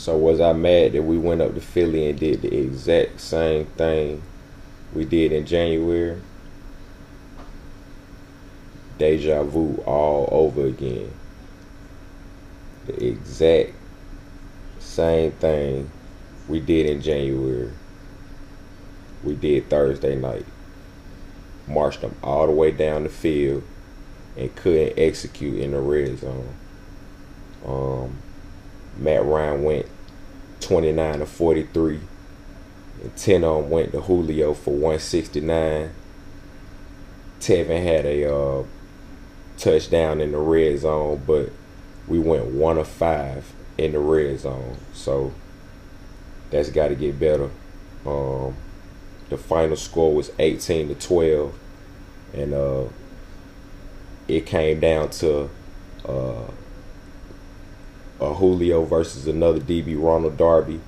So was I mad that we went up to Philly and did the exact same thing we did in January? Deja vu all over again. The exact same thing we did in January. We did Thursday night. Marched them all the way down the field and couldn't execute in the red zone. Matt Ryan went 29 to 43, and 10 of them went to Julio for 169. Tevin had a touchdown in the red zone, but we went 1 of 5 in the red zone. So that's got to get better. The final score was 18 to 12, and it came down to a Julio versus another DB, Ronald Darby.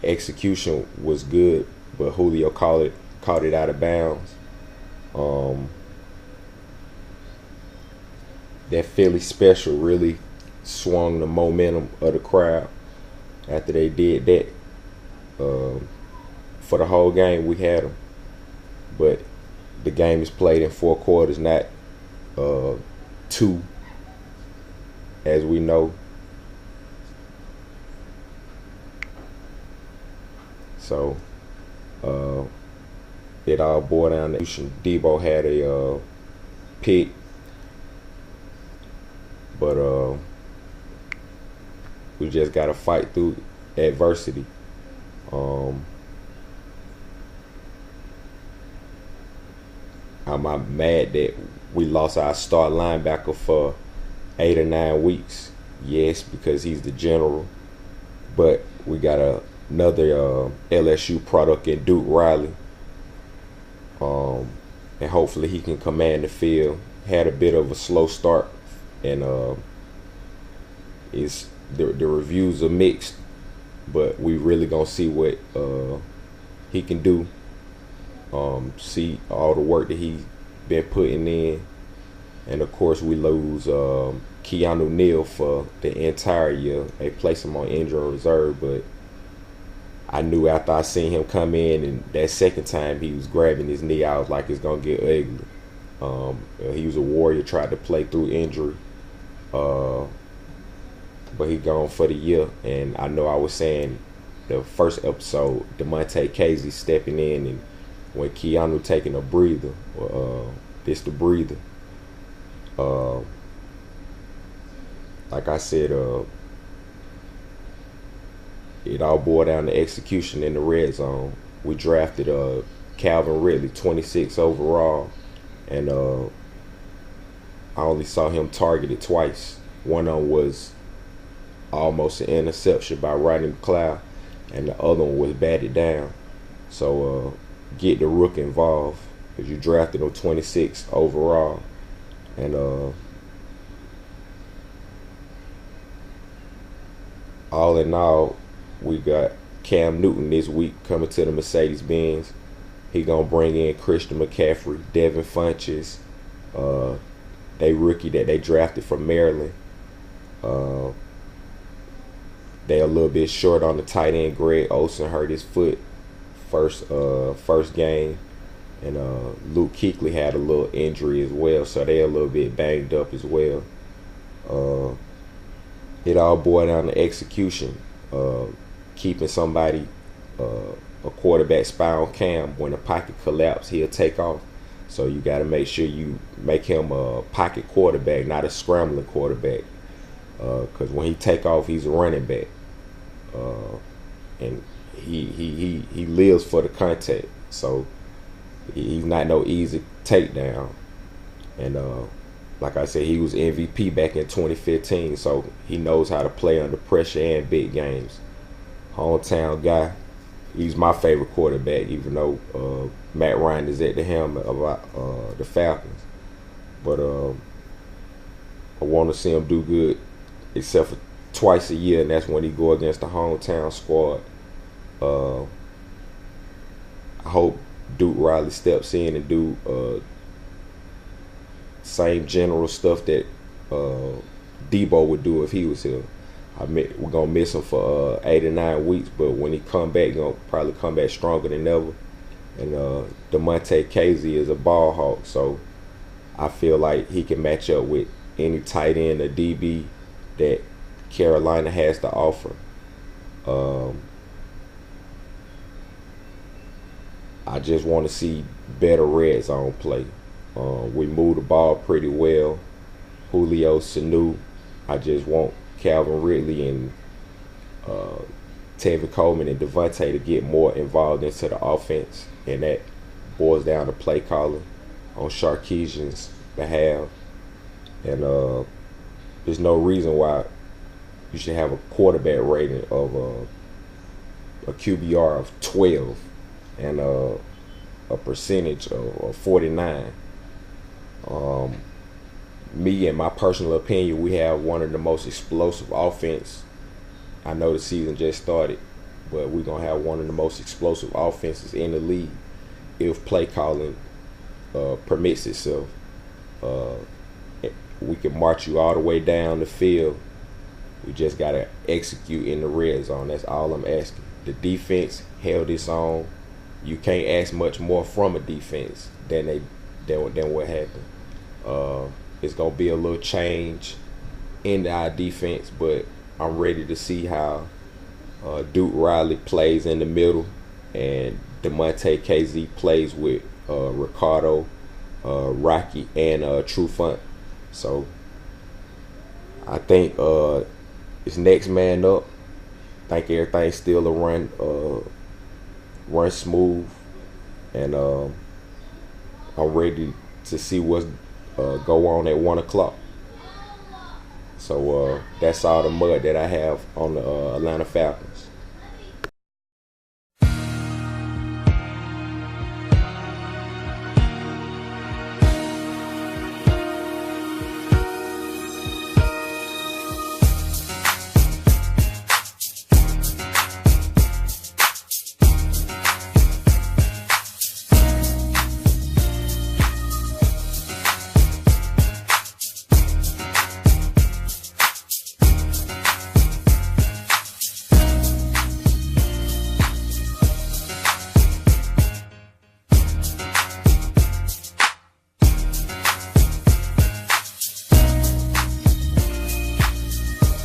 Execution was good, but Julio caught it out of bounds. That Philly special really swung the momentum of the crowd after they did that. For the whole game, we had them, but the game is played in 4 quarters, not 2, as we know. So it all boiled down to Debo had a pick, but we just got to fight through adversity. I'm mad that we lost our star linebacker for 8 or 9 weeks. Yes, because he's the general, but we got another LSU product in Duke Riley, and hopefully he can command the field. Had a bit of a slow start, and the reviews are mixed, but we really gonna see what he can do. See all the work that he's been putting in, and of course we lose Keanu Neal for the entire year. They place him on injury reserve, but I knew after I seen him come in and that second time he was grabbing his knee, I was like, it's gonna get ugly. He was a warrior, tried to play through injury, but he gone for the year. And I know I was saying the first episode, DeMonte Casey stepping in, and when Keanu taking a breather, this the breather. Like I said, it all boiled down to execution in the red zone. We drafted Calvin Ridley, 26 overall, and I only saw him targeted twice. One of them was almost an interception by Rodney McLeod, and the other one was batted down. So get the rook involved, because you drafted him 26 overall, and all in all, we got Cam Newton this week coming to the Mercedes-Benz. He gonna bring in Christian McCaffrey, Devin Funchess, they rookie that they drafted from Maryland. They a little bit short on the tight end. Greg Olsen hurt his foot first game, and Luke Kuechly had a little injury as well, so they a little bit banged up as well. It all boiled down to execution, keeping somebody, a quarterback spy on Cam. When the pocket collapse, he'll take off. So you got to make sure you make him a pocket quarterback, not a scrambling quarterback, because when he take off, he's a running back, and he lives for the contact. So he's not no easy takedown. And like I said, he was MVP back in 2015, so he knows how to play under pressure and big games. Hometown guy. He's my favorite quarterback, even though Matt Ryan is at the helm of the Falcons. But I want to see him do good, except for twice a year, and that's when he go against the hometown squad. I hope Duke Riley steps in and do same general stuff that Debo would do if he was here. We're gonna miss him for 8 or 9 weeks, but when he come back, gonna probably come back stronger than ever. And DeMonte Casey is a ball hawk, so I feel like he can match up with any tight end or DB that Carolina has to offer. I just want to see better red zone play. We move the ball pretty well. Julio, Sanu. I just want Calvin Ridley and Tevin Coleman and Devontae to get more involved into the offense, and that boils down to play calling on Sarkisian's behalf. And there's no reason why you should have a quarterback rating of a QBR of 12 and a percentage of 49. Me, in my personal opinion, we have one of the most explosive offense. I know the season just started, but we're going to have one of the most explosive offenses in the league if play calling permits itself. We can march you all the way down the field. We just got to execute in the red zone. That's all I'm asking. The defense held its own. You can't ask much more from a defense than what happened. It's going to be a little change in our defense, but I'm ready to see how Duke Riley plays in the middle and DeMonte Casey plays with Ricardo, Rocky, and Trufant. So I think it's next man up. I think everything's still a run smooth, and I'm ready to see what's go on at 1 o'clock. So that's all the mud that I have on the Atlanta Falcons.